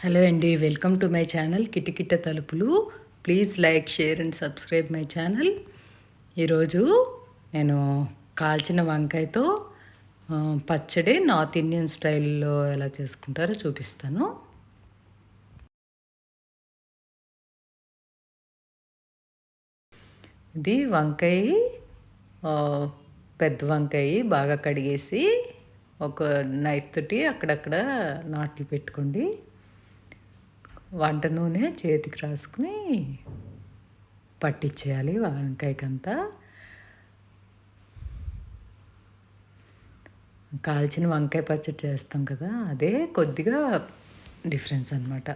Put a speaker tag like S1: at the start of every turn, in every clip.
S1: Hello అండి, welcome to my channel కిటకిట తలుపులు. Please like, share and subscribe my channel. ఈరోజు నేను కాల్చిన వంకాయతో పచ్చడి నార్త్ ఇండియన్ స్టైల్లో ఎలా చేసుకుంటారో చూపిస్తాను. ఇది వంకాయ, పెద్ద వంకాయ బాగా కడిగేసి ఒక నైఫ్ తోటి అక్కడక్కడ నాట్లు పెట్టుకోండి. వంట నూనె చేతికి రాసుకుని పట్టించేయాలి వంకాయకంతా. కాల్చిన వంకాయ పచ్చడి చేస్తాం కదా, అదే కొద్దిగా డిఫరెన్స్ అన్నమాట.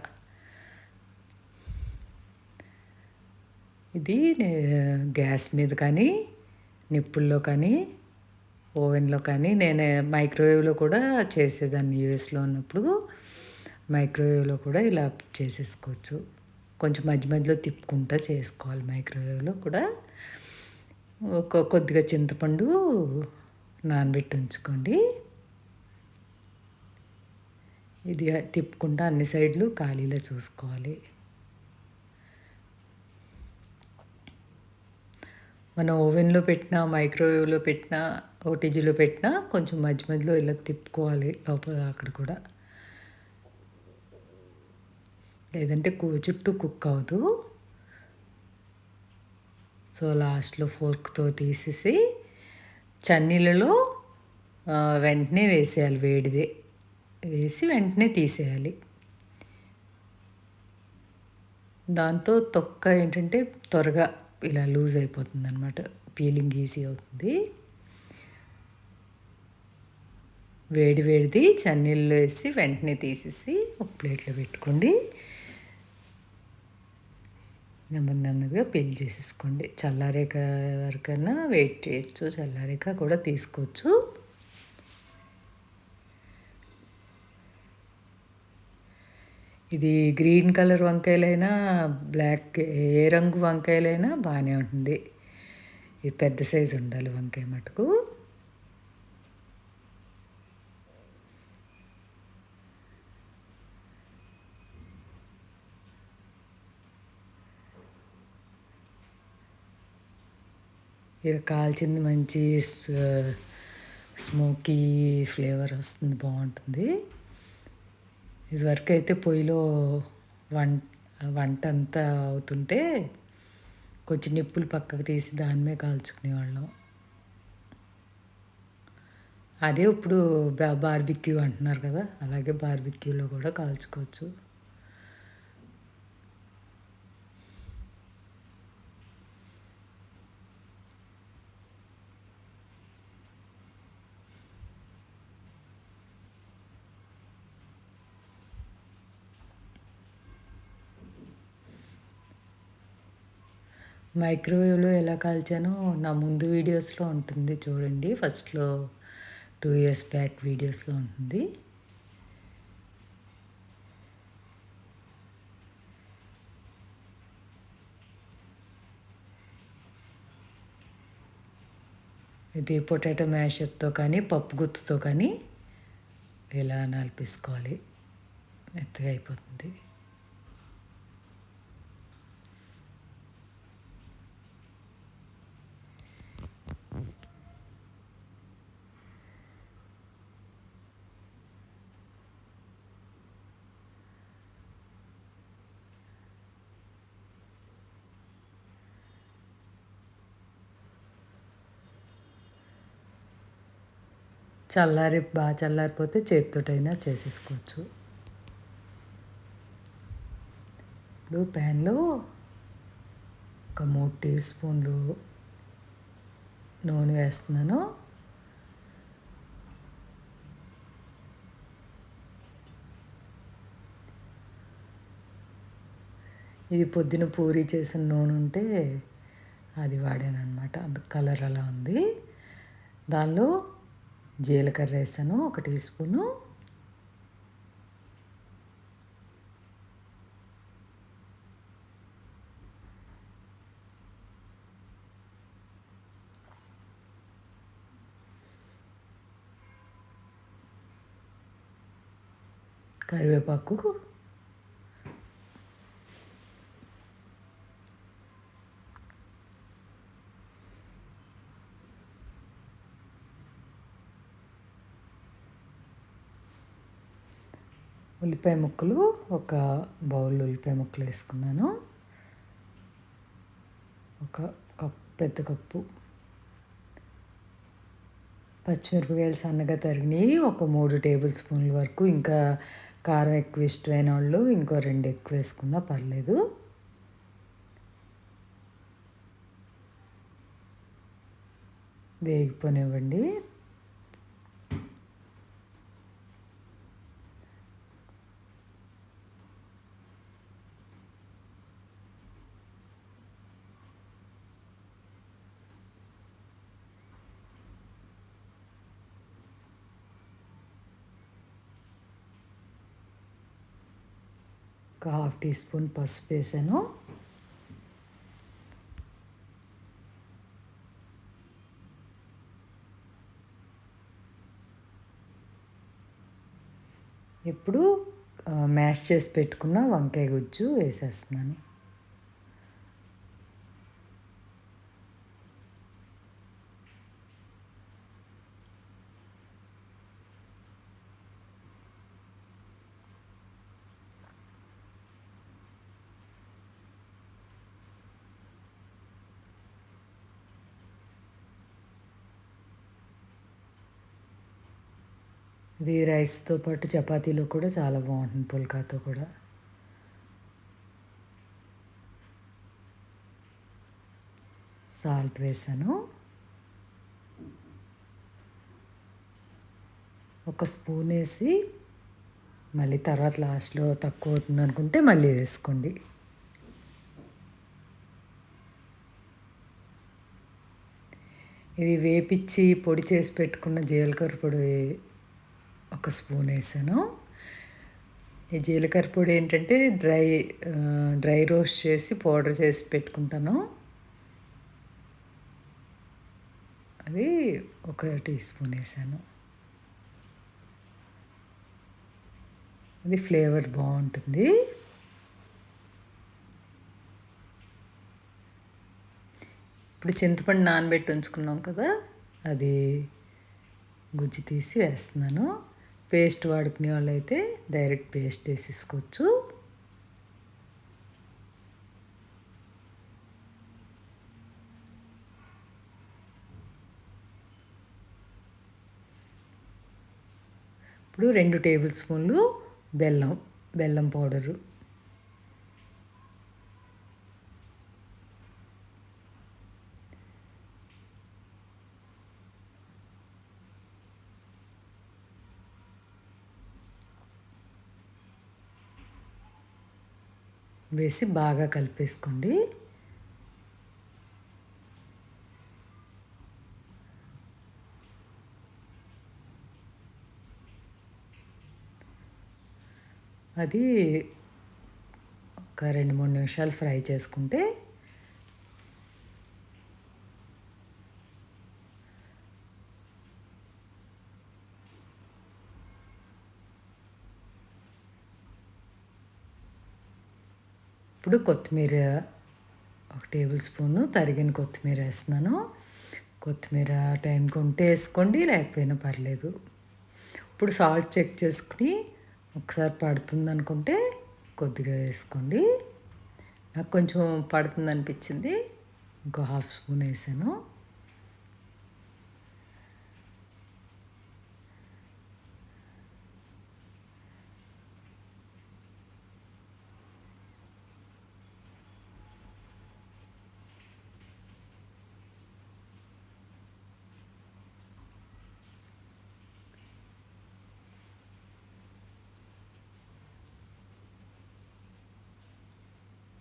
S1: ఇది గ్యాస్ మీద కానీ, నిప్పుల్లో కానీ, ఓవెన్లో కానీ, నేను మైక్రోవేవ్లో కూడా చేసేదాన్ని. యూఎస్లో ఉన్నప్పుడు మైక్రోవేవ్లో కూడా ఇలా చేసేసుకోవచ్చు. కొంచెం మధ్య మధ్యలో తిప్పుకుంటూ చేసుకోవాలి. మైక్రోవేవ్లో కూడా కొద్దిగా చింతపండు నానబెట్టి ఉంచుకోండి. ఇది తిప్పుకుంటూ అన్ని సైడ్లు ఖాళీలో చూసుకోవాలి. మనం ఓవెన్లో పెట్టినా, మైక్రోవేవ్లో పెట్టినా, ఓటీజీలో పెట్టినా కొంచెం మధ్య మధ్యలో ఇలా తిప్పుకోవాలి లోపల అక్కడ కూడా. లేదంటే చుట్టూ కుక్ అవ్వదు. సో లాస్ట్లో ఫోర్క్తో తీసేసి చన్నీళ్ళలో వెంటనే వేసేయాలి. వేడిదే వేసి వెంటనే తీసేయాలి. దాంతో తొక్క ఏంటంటే త్వరగా ఇలా లూజ్ అయిపోతుంది అన్నమాట. పీలింగ్ ఈజీ అవుతుంది. వేడిది చన్నీళ్ళు వేసి వెంటనే తీసేసి ఒక ప్లేట్లో పెట్టుకోండి. నెమ్మదిగా పీల్ చేసేసుకోండి. చల్లారేక వరకైనా వెయిట్ చేయొచ్చు, చల్లారేక కూడా తీసుకోవచ్చు. ఇది గ్రీన్ కలర్ వంకాయలైనా, బ్లాక్ ఏ రంగు వంకాయలైనా బాగానే ఉంటుంది. ఇది పెద్ద సైజు ఉండాలి వంకాయ మటుకు. ఇక కాల్చింది మంచి స్మోకీ ఫ్లేవర్ వస్తుంది, బాగుంటుంది. ఇదివరకు అయితే పొయ్యిలో వంట అంతా అవుతుంటే కొంచెం నిప్పులు పక్కకు తీసి దాని మీద కాల్చుకునేవాళ్ళం. అదే ఇప్పుడు బార్బిక్యూ అంటున్నారు కదా, అలాగే బార్బిక్యూలో కూడా కాల్చుకోవచ్చు. మైక్రోవేవ్లో ఎలా కాల్చానో నా ముందు వీడియోస్లో ఉంటుంది చూడండి. ఫస్ట్లో 2 years బ్యాక్ వీడియోస్లో ఉంటుంది. ఇది పొటాటో మ్యాషర్తో కానీ, పప్పు గుత్తుతో కానీ ఇలా నలిపేసుకోవాలి. మెత్తగా అయిపోతుంది. బాగా చల్లారిపోతే చేతితోటైనా చేసేసుకోవచ్చు. ఇప్పుడు ప్యాన్లో ఒక 3 teaspoons నూనె వేస్తున్నాను. ఇది పొద్దున పూరి చేసిన నూనె ఉంటే అది వాడాను అనమాట. అందుకు కలర్ అలా ఉంది. దానిలో జీలకర్ర వేసాను 1 teaspoon. కరివేపాకు ఉల్లిపాయ ముక్కలు ఒక బౌల్ ఉల్లిపాయ ముక్కలు వేసుకున్నాను. ఒక పెద్ద కప్పు పచ్చిమిరపకాయలు సన్నగా తరిగినవి ఒక 3 టేబుల్ స్పూన్ల వరకు. ఇంకా కారం ఎక్కువ ఇష్టమైన వాళ్ళు ఇంకో 2 ఎక్కువ వేసుకున్నా పర్లేదు. వేగిపోనివ్వండి. ఒక 1/2 టీ స్పూన్ పసుపు వేసాను. ఇప్పుడు మ్యాష్ చేసి పెట్టుకున్న వంకాయ గుజ్జు వేసేస్తున్నాను. ఇది రైస్తో పాటు చపాతీలో కూడా చాలా బాగుంటుంది, పుల్కాతో కూడా. సాల్ట్ వేసాను. ఒక స్పూన్ వేసి మళ్ళీ తర్వాత లాస్ట్లో తక్కువ అవుతుంది అనుకుంటే మళ్ళీ వేసుకోండి. ఇది వేపిచ్చి పొడి చేసి పెట్టుకున్న జీలకర్ర పొడి ఒక స్పూన్ వేసాను. ఈ జీలకర్ర పొడి ఏంటంటే డ్రై రోస్ట్ చేసి పౌడర్ చేసి పెట్టుకుంటాను. అది ఒక టీ స్పూన్ వేసాను. అది ఫ్లేవర్ బాగుంటుంది. ఇప్పుడు చింతపండు నానబెట్టి ఉంచుకున్నాం కదా, అది గుజ్జు తీసి వేస్తున్నాను. పేస్ట్ వాడుకునే వాళ్ళు అయితే డైరెక్ట్ పేస్ట్ వేసేసుకోవచ్చు. ఇప్పుడు 2 టేబుల్ స్పూన్లు బెల్లం పౌడరు. వేసి బాగా కలిపేసుకోండి. అది ఒక 2-3 నిమిషాలు ఫ్రై చేసుకుంటే ఇప్పుడు కొత్తిమీర ఒక టేబుల్ స్పూను తరిగిన కొత్తిమీర వేస్తున్నాను. కొత్తిమీర టైంకి ఉంటే వేసుకోండి, లేకపోయినా పర్లేదు. ఇప్పుడు సాల్ట్ చెక్ చేసుకుని ఒకసారి పడుతుంది అనుకుంటే కొద్దిగా వేసుకోండి. నాకు కొంచెం పడుతుంది అనిపించింది, ఇంకో 1/2 స్పూన్ వేసాను.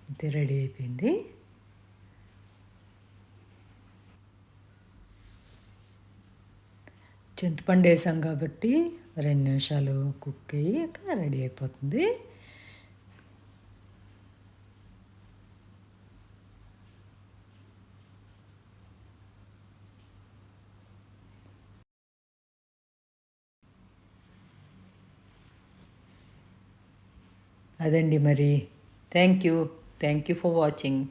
S1: అంతే, రెడీ అయిపోయింది. చింతపండు వేసాం కాబట్టి 2 నిమిషాలు కుక్ అయ్యాక రెడీ అయిపోతుంది. అదండి మరి. Thank you for watching.